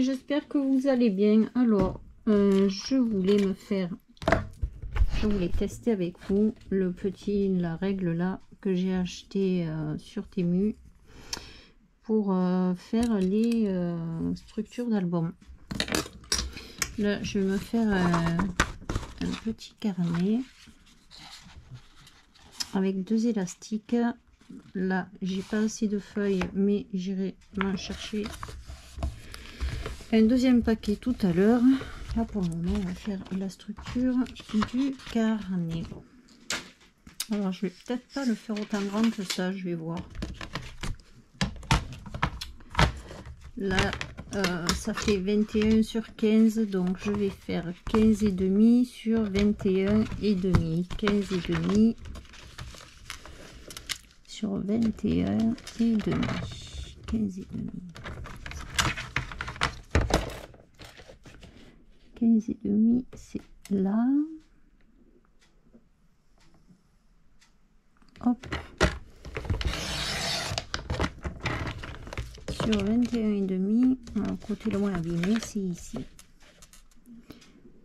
j'espère que vous allez bien. Alors, je voulais tester avec vous la règle là que j'ai acheté sur Temu pour faire les structures d'album. Là, je vais me faire un petit carnet avec 2 élastiques. Là, j'ai pas assez de feuilles, mais j'irai m'en chercher un deuxième paquet tout à l'heure. Là, pour le moment, on va faire la structure du carnet. Alors, je vais peut-être pas le faire autant grand que ça, je vais voir. Là, ça fait 21 sur 15, donc je vais faire 15 et demi sur 21 et demi. 15 et demi sur 21 et demi. 15 et demi. 15 et demi, c'est là. Hop. Sur 21 et demi, le côté le moins abîmé, c'est ici.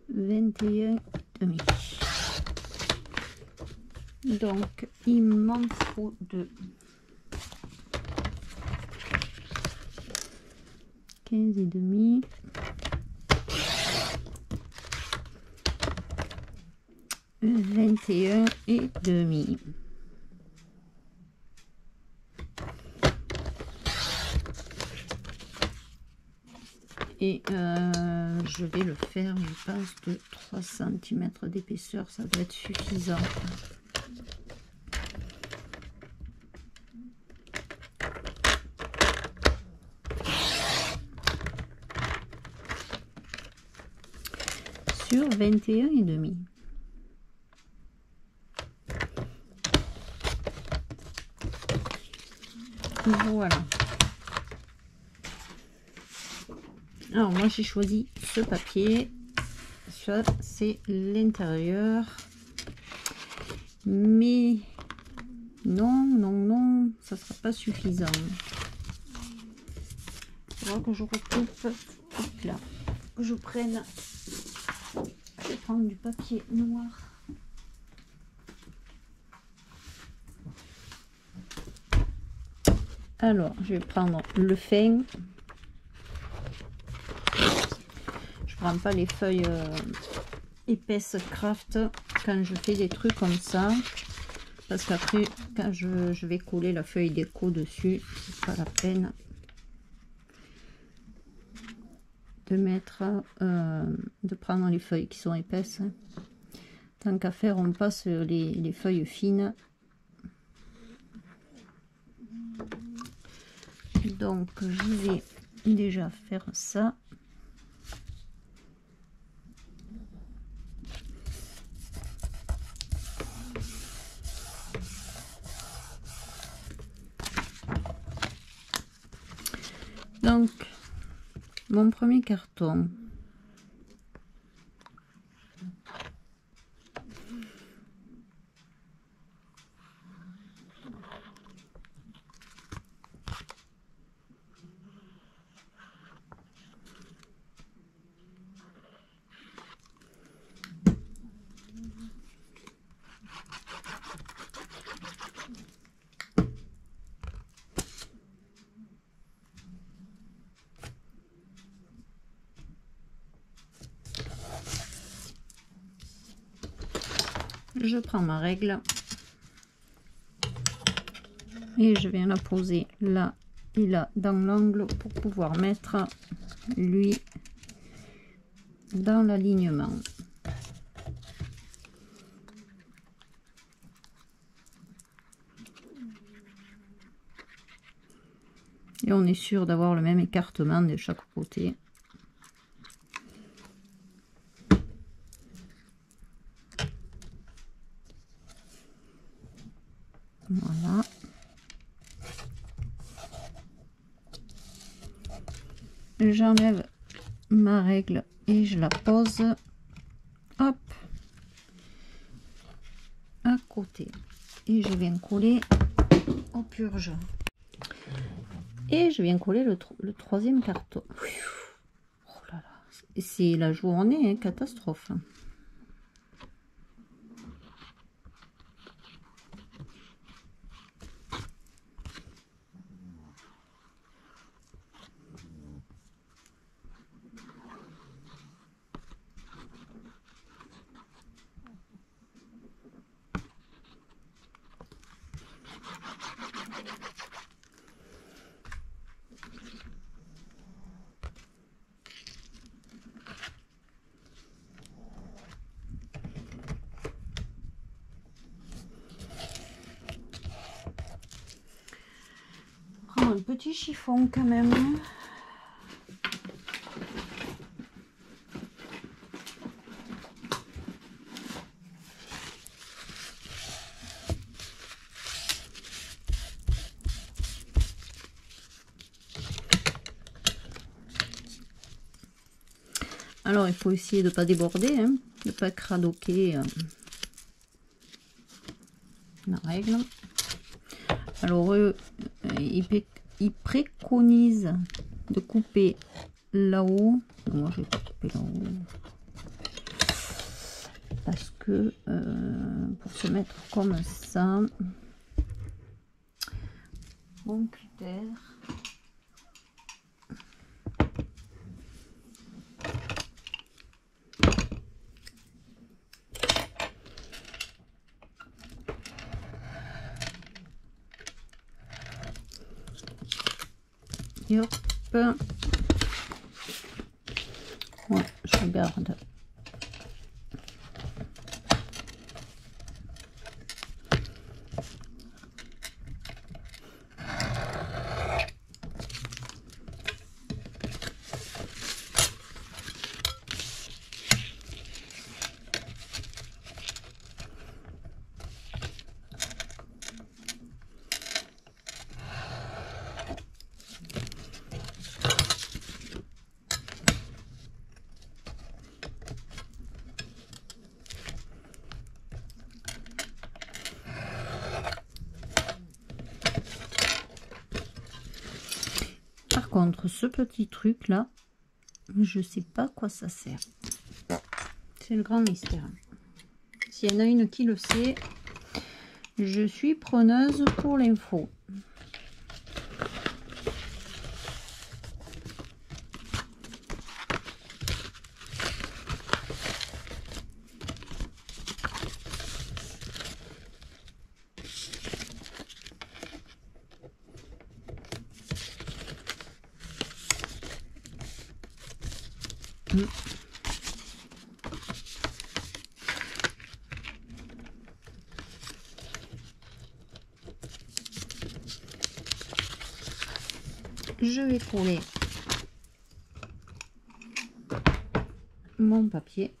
21 et demi. Donc, il m'en faut 2. 15 et demi. 21 et demi. Et je vais le faire, je pense, de 3 cm d'épaisseur, ça doit être suffisant. Sur 21 et demi. Voilà. Alors moi j'ai choisi ce papier, ça c'est l'intérieur, mais non, ça sera pas suffisant. Il faudra que je recoupe. Hop là, que je prenne, je vais prendre du papier noir. Alors je vais prendre le fin. Je prends pas les feuilles épaisses craft quand je fais des trucs comme ça, parce qu'après quand je vais coller la feuille déco dessus, c'est pas la peine de mettre de prendre les feuilles qui sont épaisses. Tant qu'à faire, on passe les feuilles fines. Donc je vais déjà faire ça. Donc, mon premier carton. Je prends ma règle et je viens la poser là et là dans l'angle pour pouvoir mettre lui dans l'alignement. Et on est sûr d'avoir le même écartement de chaque côté. Voilà. J'enlève ma règle et je la pose, hop, à côté. Et je viens coller au purge. Et je viens coller le troisième carton. c'est la journée, hein, catastrophe. Un petit chiffon quand même. Alors il faut essayer de ne pas déborder, hein, de ne pas cradoquer la règle. Alors eux, ils préconisent de couper là-haut. Moi je vais pas couper là-haut parce que pour se mettre comme ça, mon critère. Et hop. Ouais, je garde. Par contre, ce petit truc là, je sais pas à quoi ça sert. C'est le grand mystère. S'il y en a une qui le sait, je suis preneuse pour l'info. Je vais coller mon papier.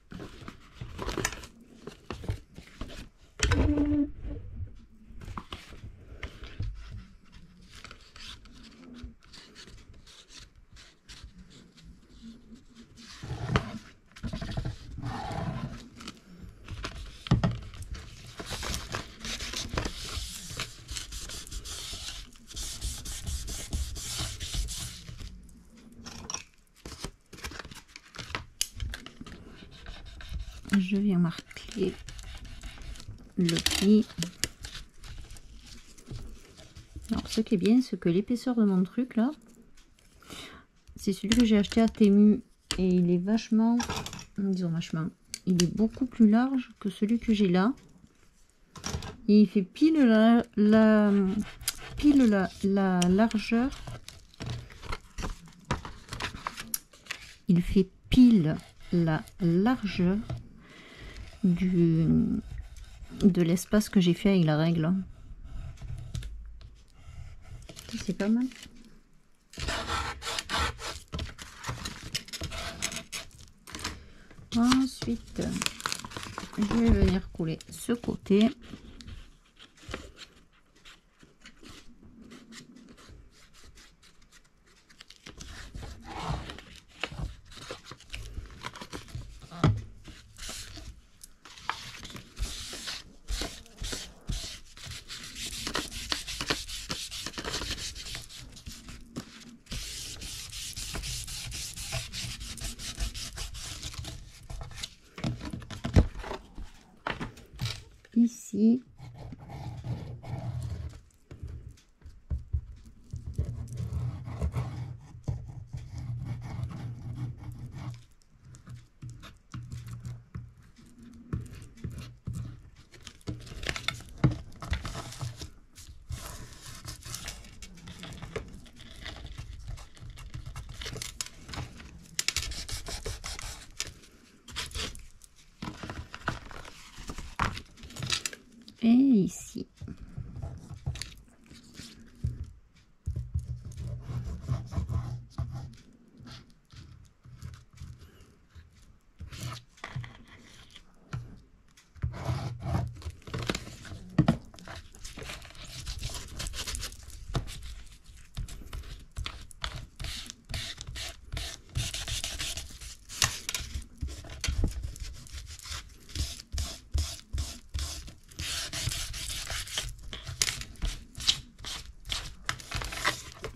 Je viens marquer le pli. Alors ce qui est bien, c'est que l'épaisseur de mon truc là, c'est celui que j'ai acheté à Temu et il est vachement, disons vachement, il est beaucoup plus large que celui que j'ai là. Et il fait pile la largeur. Il fait pile la largeur de l'espace que j'ai fait avec la règle. C'est pas mal. Ensuite, je vais venir couler ce côté. ici. Et ici.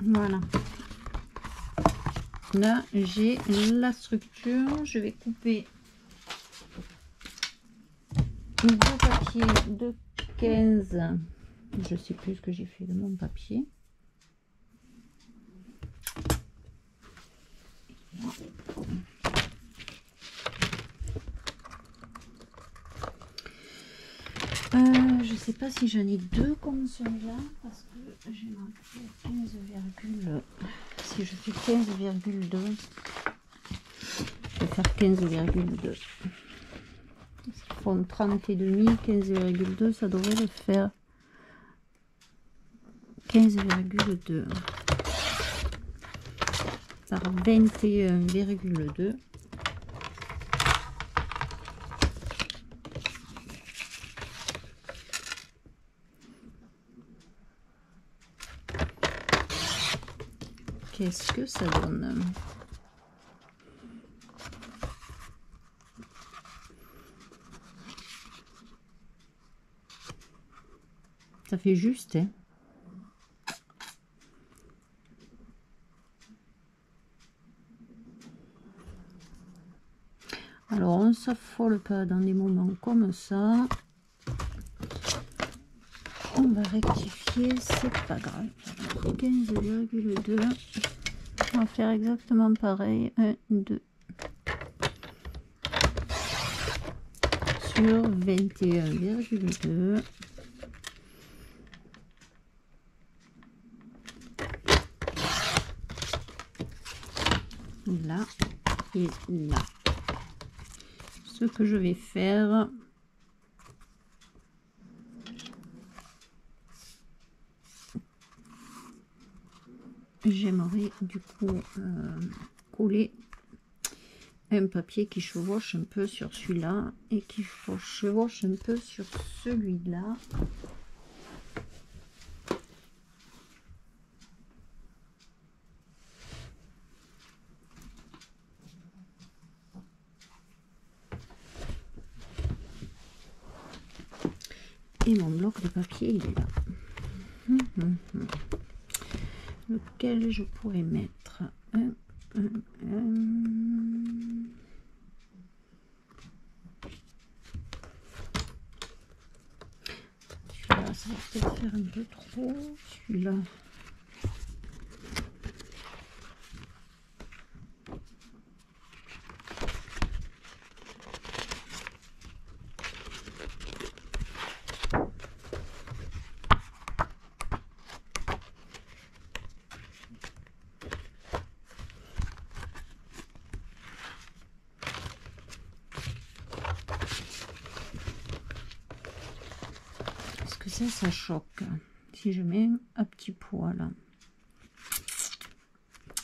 Voilà. Là, j'ai la structure. Je vais couper deux papiers de 15. Je sais plus ce que j'ai fait de mon papier. Je sais pas si j'en ai deux comme celui-là parce que j'ai marqué 15, si je fais 15,2, je vais faire 15,2. Ils font 30 et demi, 15,2, ça devrait le faire 15,2 par 21,2. Qu'est-ce que ça donne? Ça fait juste, hein. Alors, on ne s'affole pas dans des moments comme ça. On va rectifier, c'est pas grave. 15,2. On va faire exactement pareil. 1, 2. Sur 21,2. Là et là. Ce que je vais faire, j'aimerais du coup coller un papier qui chevauche un peu sur celui-là et qui chevauche un peu sur celui-là. Et mon bloc de papier, il est là. Lequel je pourrais mettre celui-là, ça va peut-être faire un peu trop. Celui-là. Ça choque si je mets un petit poil.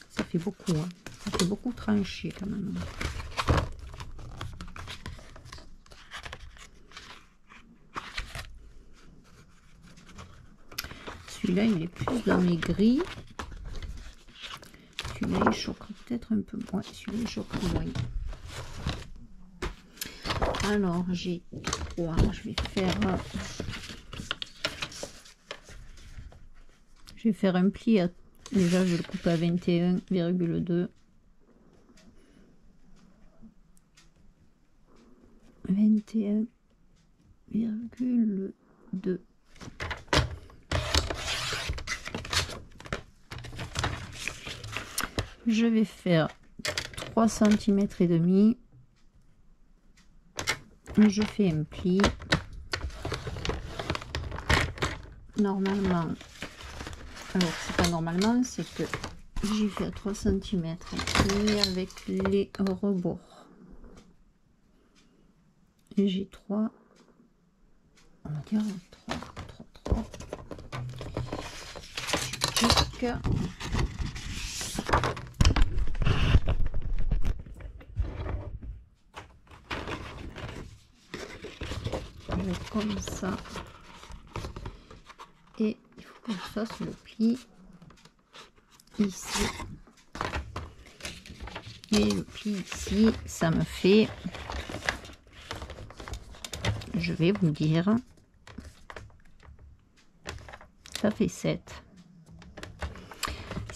Ça fait beaucoup, hein. Ça fait beaucoup tranché quand même. Celui-là, il est plus dans les gris. Celui-là, il choquerait peut-être un peu moins. Celui-là, il choque moins. Alors, j'ai 3. Je vais faire un pli. Déjà, je le coupe à 21,2. 21,2. 2,2. Je vais faire 3 cm et demi. Je fais un pli. Normalement, alors c'est pas normalement, c'est que j'ai fait à 3 cm et avec les rebords. Et j'ai 3, on va dire 3. Comme ça, et il faut que je fasse le pli ici et le pli ici. Ça me fait, je vais vous dire, ça fait 7.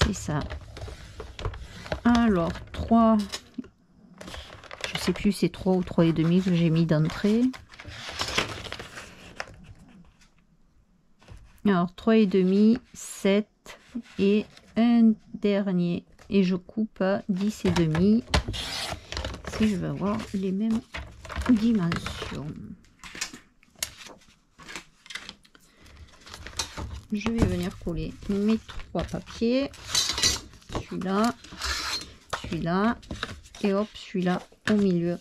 C'est ça. Alors 3, je sais plus, c'est 3 ou 3,5 que j'ai mis d'entrée. Alors 3,5, 7 et un dernier, et je coupe à 10,5 si je veux avoir les mêmes dimensions. Je vais venir coller mes 3 papiers, celui-là et hop, celui-là au milieu.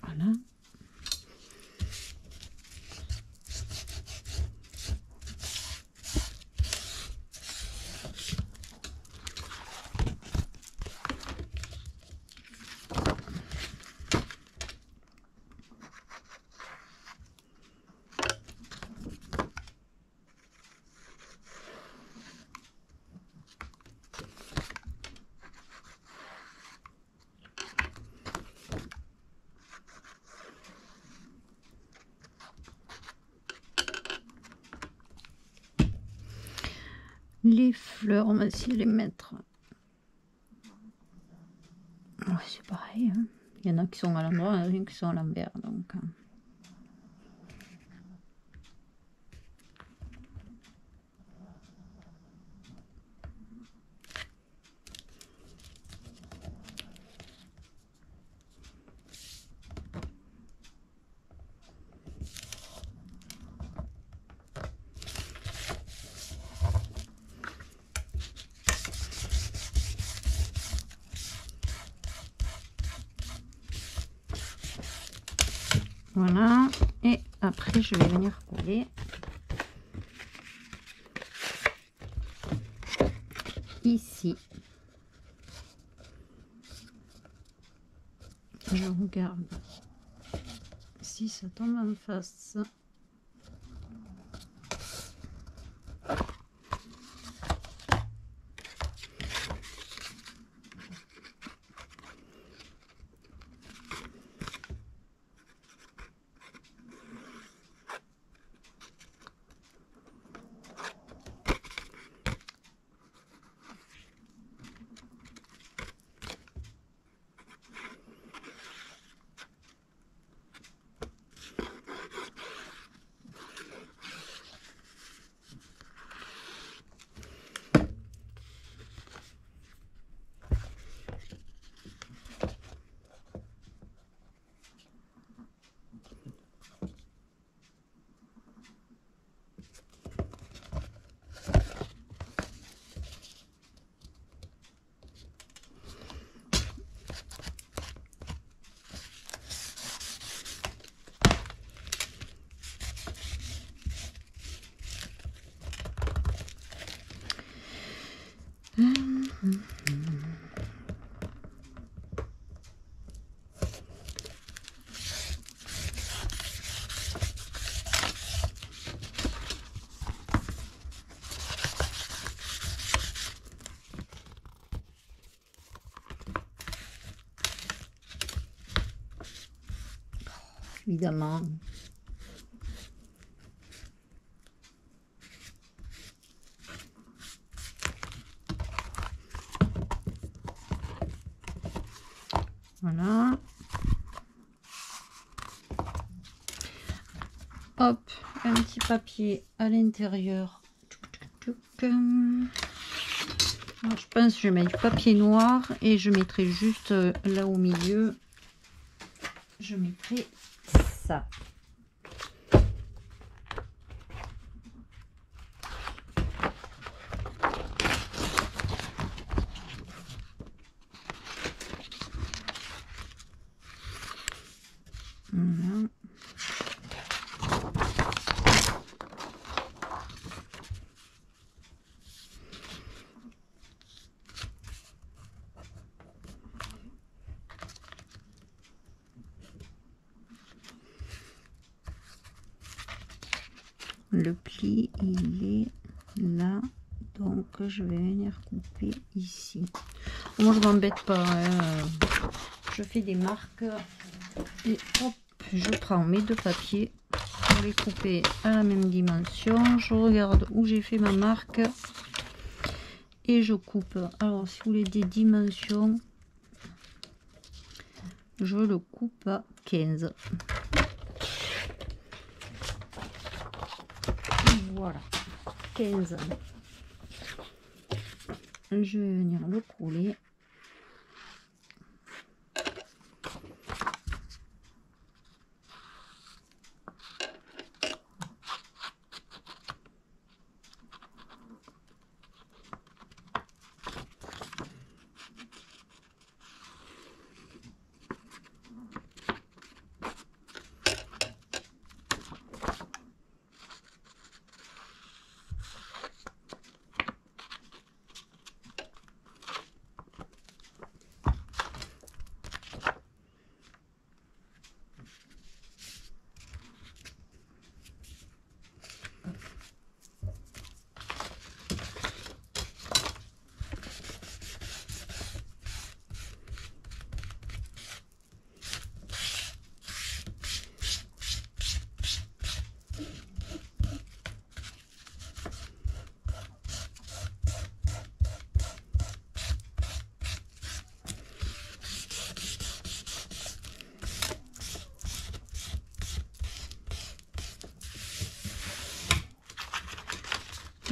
Voilà. Les fleurs, on va essayer de les mettre. Ouais, c'est pareil, hein. Il y en a qui sont à l'endroit, il y en a qui sont à l'envers, donc. Voilà, et après je vais venir coller ici. Je regarde si ça tombe en face. évidemment. Voilà. Hop, un petit papier à l'intérieur. Je pense que je vais mettre du papier noir et je mettrai juste là au milieu. Je mettrai ça. Voilà. Le pli il est là, donc je vais venir couper ici. Moi je m'embête pas, hein. Je fais des marques et hop, je prends mes deux papiers pour les couper à la même dimension. Je regarde où j'ai fait ma marque et je coupe. Alors si vous voulez des dimensions, je le coupe à 15. Voilà, 15. Je vais venir le couler.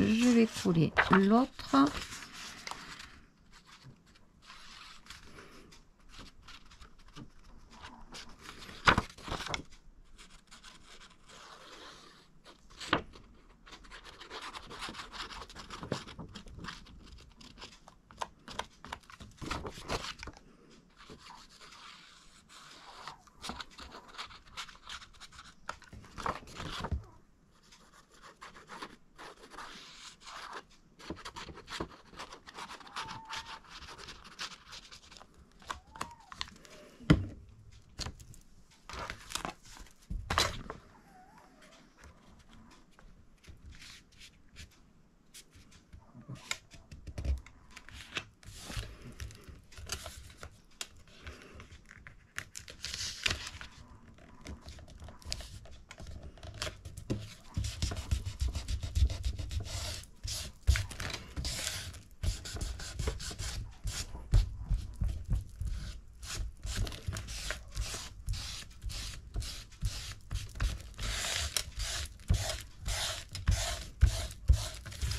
Je vais couler l'autre.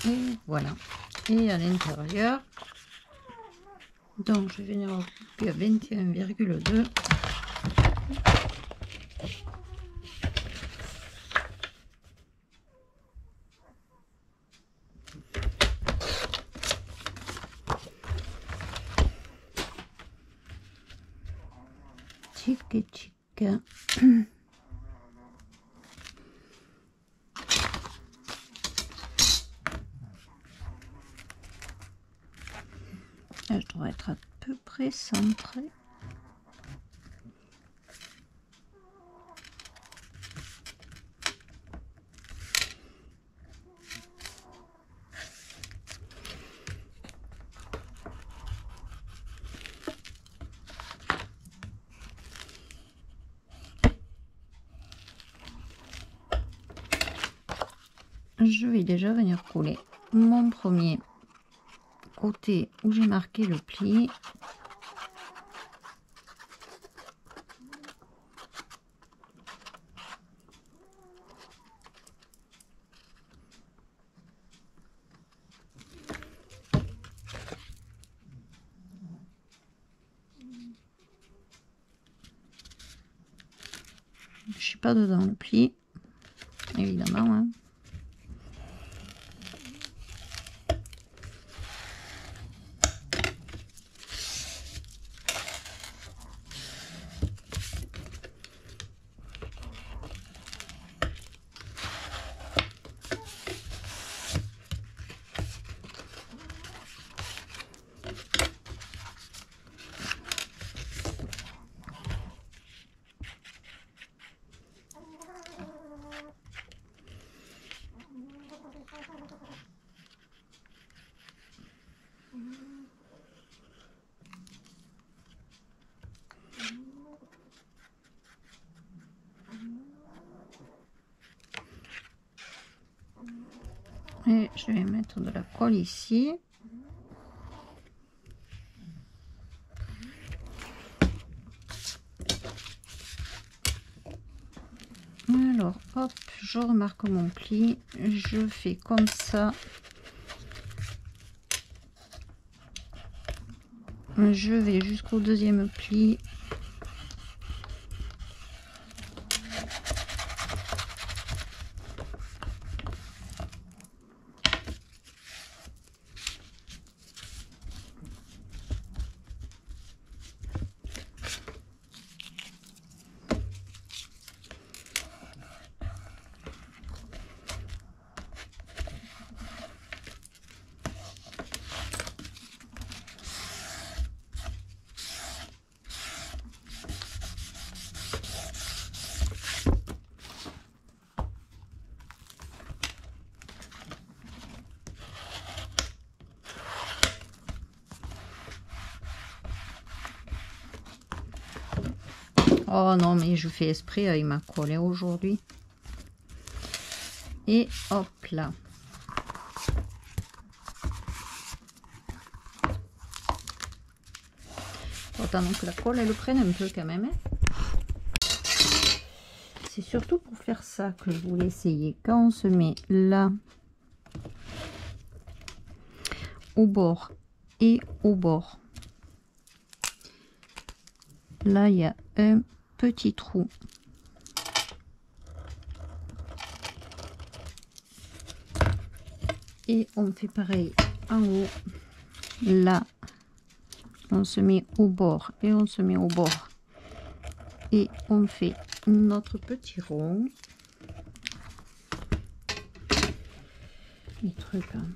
Et voilà. Et à l'intérieur, donc je vais venir couper à 21,2. Tic et tic. Je dois être à peu près centré. je vais déjà venir coller mon premier côté où j'ai marqué le pli. Je suis pas dedans le pli, évidemment, hein. Et je vais mettre de la colle ici. Alors, hop, je remarque mon pli. Je fais comme ça. Je vais jusqu'au deuxième pli. Oh non, mais je fais esprit avec ma colle aujourd'hui. Et hop là. Attends que la colle elle le prenne un peu quand même. C'est surtout pour faire ça que je voulais essayer. Quand on se met là au bord et au bord, là il y a un petit trou. Et on fait pareil en haut. Là, on se met au bord et on se met au bord. Et on fait notre petit rond. Les trucs. Hein.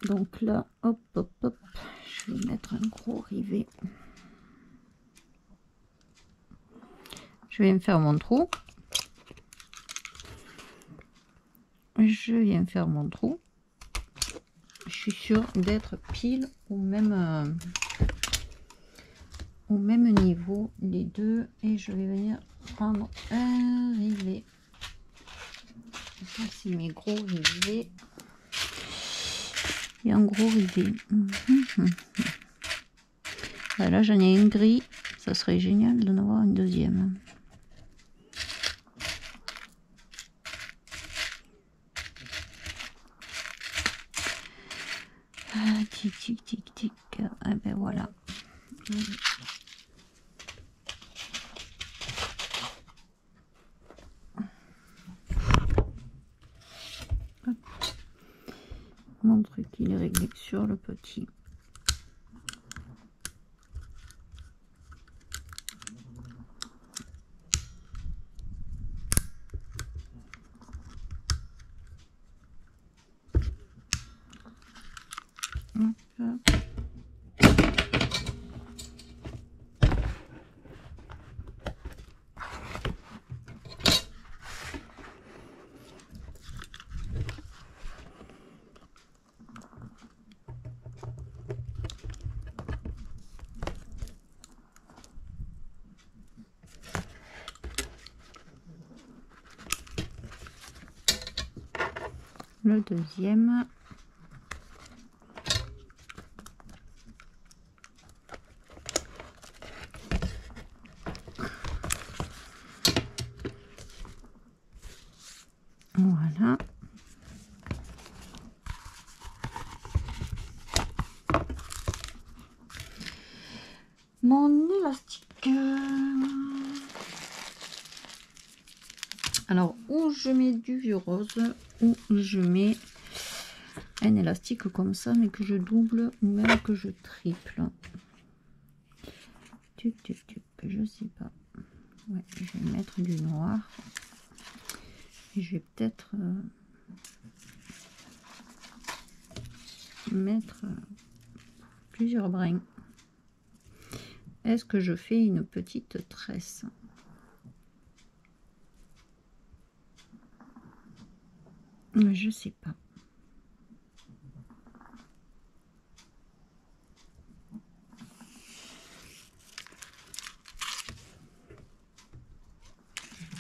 Donc là, hop, hop, hop. Je vais mettre un gros rivet. Je vais me faire mon trou. Je viens faire mon trou. Je suis sûre d'être pile au même niveau les deux, et je vais venir prendre un rivet. Ça c'est mes gros rivets. Il y a un gros rivet. Là j'en ai une gris, ça serait génial d'en avoir une deuxième. Tic tic tic tic. Ah ben voilà. Hop. Mon truc il est réglé sur le petit. le deuxième. Voilà. Mon élastique. Alors, où je mets du vieux rose, ou je mets un élastique comme ça, mais que je double ou même que je triple. Tuc, tuc, tuc, je sais pas. Ouais, je vais mettre du noir. Et je vais peut-être mettre plusieurs brins. Est-ce que je fais une petite tresse? Je sais pas.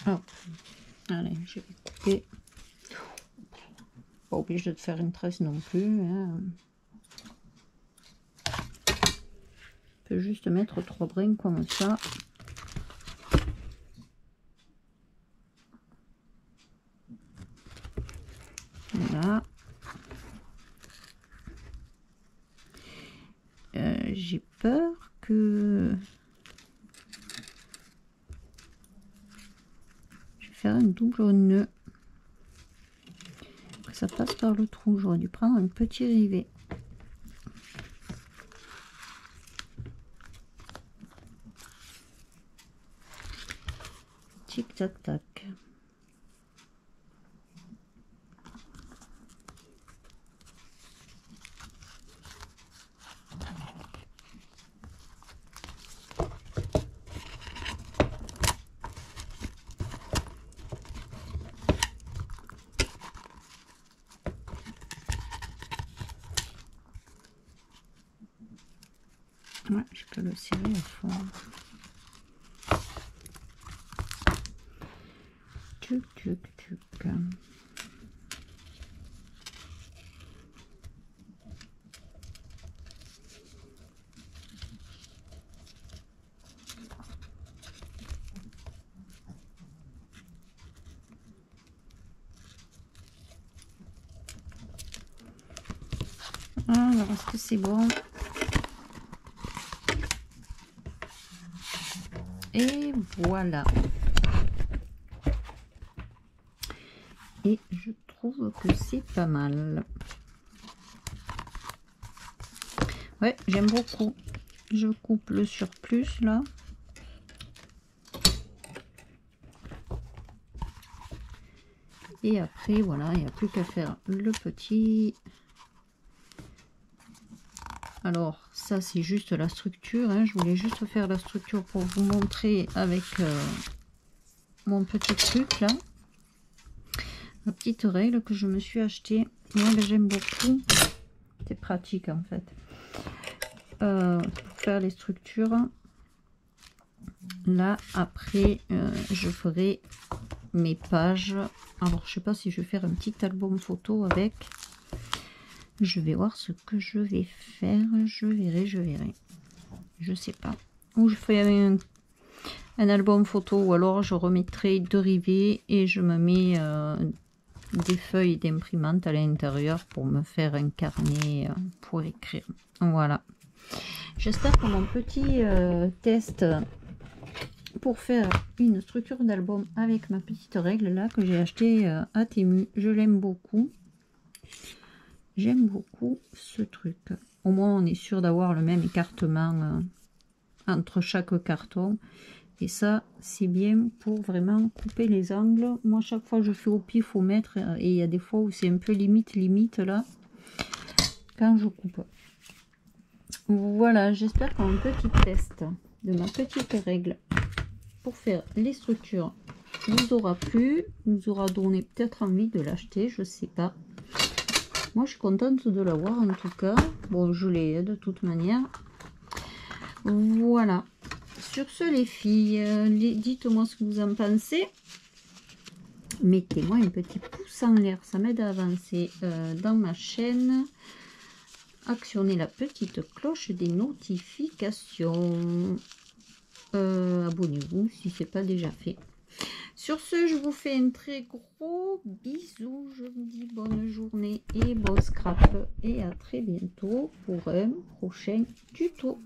Oh. Allez, je vais couper. Pas obligé de faire une tresse non plus. Hein. Je peux juste mettre 3 brins comme ça. Voilà. J'ai peur que... Je vais faire un double nœud. Que ça passe par le trou. J'aurais dû prendre un petit rivet. Tic tac tac. Ouais, je peux le serrer au fond. Tuc, tuc, tuc. Alors, est-ce que c'est bon? Et voilà. Et je trouve que c'est pas mal. Ouais, j'aime beaucoup. Je coupe le surplus là. Et après, voilà, il n'y a plus qu'à faire le petit. Alors, ça, c'est juste la structure. Hein. Je voulais juste faire la structure pour vous montrer avec mon petit truc là. La petite règle que je me suis achetée. Moi, j'aime beaucoup. C'est pratique en fait. Pour faire les structures. Là, après, je ferai mes pages. Alors, je sais pas si je vais faire un petit album photo avec. Je vais voir ce que je vais faire. Je verrai. Je sais pas. Ou je fais un album photo, ou alors je remettrai 2 rivets et je me mets des feuilles d'imprimante à l'intérieur pour me faire un carnet pour écrire. Voilà. J'espère que mon petit test pour faire une structure d'album avec ma petite règle là que j'ai acheté à Temu, je l'aime beaucoup. J'aime beaucoup ce truc. Au moins on est sûr d'avoir le même écartement entre chaque carton. Et ça c'est bien pour vraiment couper les angles. Moi chaque fois je fais au pif au mètre et il y a des fois où c'est un peu limite là quand je coupe. Voilà, j'espère qu'un petit test de ma petite règle pour faire les structures vous aura plu, vous aura donné peut-être envie de l'acheter, je sais pas. Moi je suis contente de l'avoir en tout cas. Bon, je l'ai de toute manière. Voilà. Sur ce les filles, dites-moi ce que vous en pensez. mettez-moi un petit pouce en l'air, ça m'aide à avancer dans ma chaîne. Actionnez la petite cloche des notifications. Abonnez-vous si ce n'est pas déjà fait. Sur ce, je vous fais un très gros bisou. Je vous dis bonne journée et bon scrap. Et à très bientôt pour un prochain tuto.